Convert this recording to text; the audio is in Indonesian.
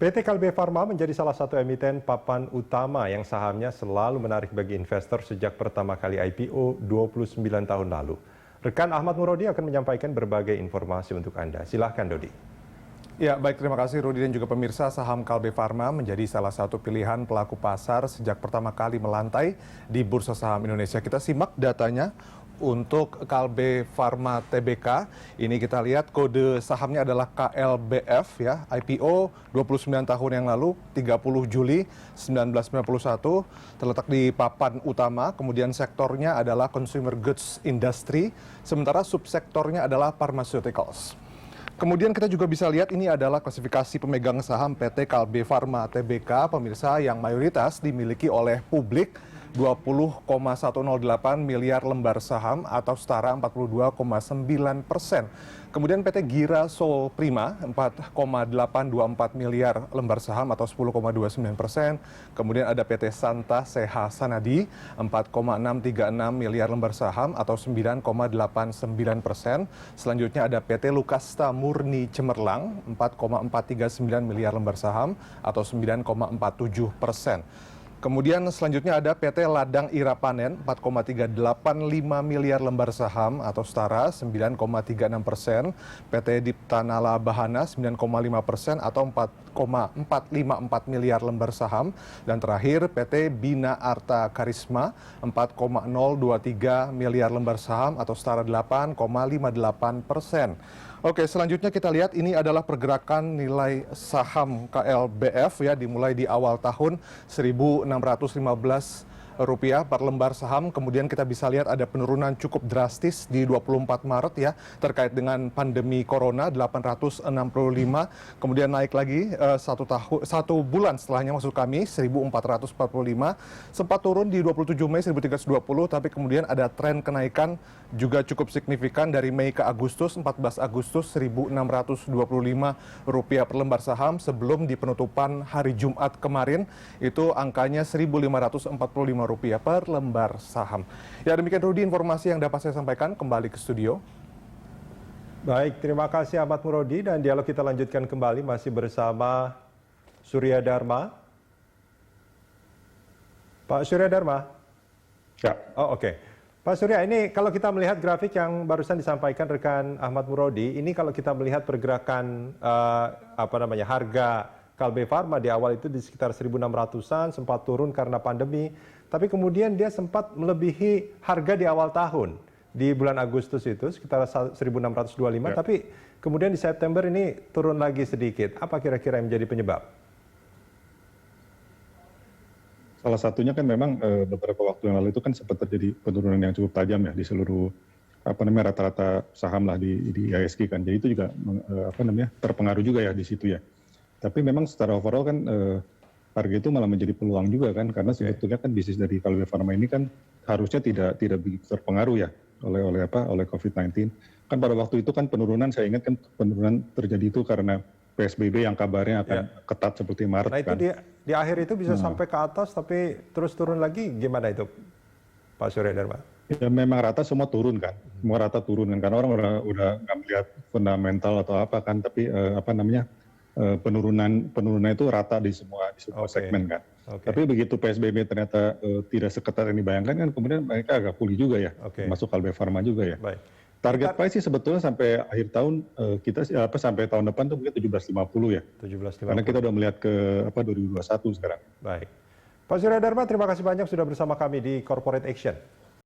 PT Kalbe Farma menjadi salah satu emiten papan utama yang sahamnya selalu menarik bagi investor sejak pertama kali IPO 29 tahun lalu. Rekan Ahmad Murodi akan menyampaikan berbagai informasi untuk Anda. Silahkan Dodi. Ya, baik, terima kasih Rudi dan juga pemirsa. Saham Kalbe Farma menjadi salah satu pilihan pelaku pasar sejak pertama kali melantai di Bursa Saham Indonesia. Kita simak datanya. Untuk Kalbe Farma Tbk, ini kita lihat kode sahamnya adalah KLBF ya, IPO 29 tahun yang lalu, 30 Juli 1991, terletak di papan utama, kemudian sektornya adalah consumer goods industry, sementara subsektornya adalah pharmaceuticals. Kemudian kita juga bisa lihat ini adalah klasifikasi pemegang saham PT Kalbe Farma Tbk, pemirsa, yang mayoritas dimiliki oleh publik, 20,108 miliar lembar saham atau setara 42,9%. Kemudian PT Gira Sol Prima 4,824 miliar lembar saham atau 10,29%. Kemudian ada PT Santa Seha Sanadi 4,636 miliar lembar saham atau 9,89%. Selanjutnya ada PT Lukasta Murni Cemerlang 4,439 miliar lembar saham atau 9,47%. Kemudian selanjutnya ada PT Ladang Irapanen 4,385 miliar lembar saham atau setara 9,36%, PT Dipta Nala Bahana 9,5% atau 4,454 miliar lembar saham, dan terakhir PT Bina Arta Karisma 4,023 miliar lembar saham atau setara 8,58%. Oke, selanjutnya kita lihat ini adalah pergerakan nilai saham KLBF ya, dimulai di awal tahun Rp1.615 per lembar saham. Kemudian kita bisa lihat ada penurunan cukup drastis di 24 Maret ya, terkait dengan pandemi corona 865, kemudian naik lagi satu bulan setelahnya maksud kami 1445, sempat turun di 27 Mei 1320, tapi kemudian ada tren kenaikan juga cukup signifikan dari Mei ke Agustus, 14 Agustus Rp1.625 per lembar saham, sebelum di penutupan hari Jumat kemarin itu angkanya Rp1.545 per lembar saham. Ya, demikian Rudi informasi yang dapat saya sampaikan. Kembali ke studio. Baik, terima kasih Ahmad Murodi, dan dialog kita lanjutkan kembali masih bersama Surya Dharma. Pak Surya Dharma. Ya. Oh, oke. Pak Surya, ini kalau kita melihat grafik yang barusan disampaikan rekan Ahmad Murodi, ini kalau kita melihat pergerakan harga Kalbe Farma di awal itu di sekitar 1.600-an, sempat turun karena pandemi, tapi kemudian dia sempat melebihi harga di awal tahun. Di bulan Agustus itu sekitar 1.625, ya. Tapi kemudian di September ini turun lagi sedikit. Apa kira-kira yang menjadi penyebab? Salah satunya kan memang beberapa waktu yang lalu itu kan sempat terjadi penurunan yang cukup tajam ya di seluruh rata-rata saham lah di IHSG kan. Jadi itu juga terpengaruh juga ya di situ ya. Tapi memang secara overall kan harga itu malah menjadi peluang juga kan, karena sebetulnya kan bisnis dari Kalbe Farma ini kan harusnya tidak begitu terpengaruh ya oleh COVID-19. Kan pada waktu itu kan penurunan, saya ingat kan penurunan terjadi itu karena PSBB yang kabarnya akan ketat seperti Maret. Nah itu kan. di akhir itu bisa sampai ke atas tapi terus turun lagi, gimana itu Pak Surya Dharma? Ya, memang rata semua turun kan, semua rata turun kan, karena orang udah nggak melihat fundamental atau apa kan, tapi penurunan itu rata di semua segmen kan. Tapi begitu PSBB ternyata tidak seketat yang dibayangkan kan, kemudian mereka agak pulih juga ya, masuk Kalbe Farma juga ya. Baik. Target price sih sebetulnya sampai akhir tahun kita sampai tahun depan tuh mungkin 17.50 ya. 17.50. Karena kita udah melihat ke 2021 sekarang. Baik. Pak Surya Dharma, terima kasih banyak sudah bersama kami di Corporate Action.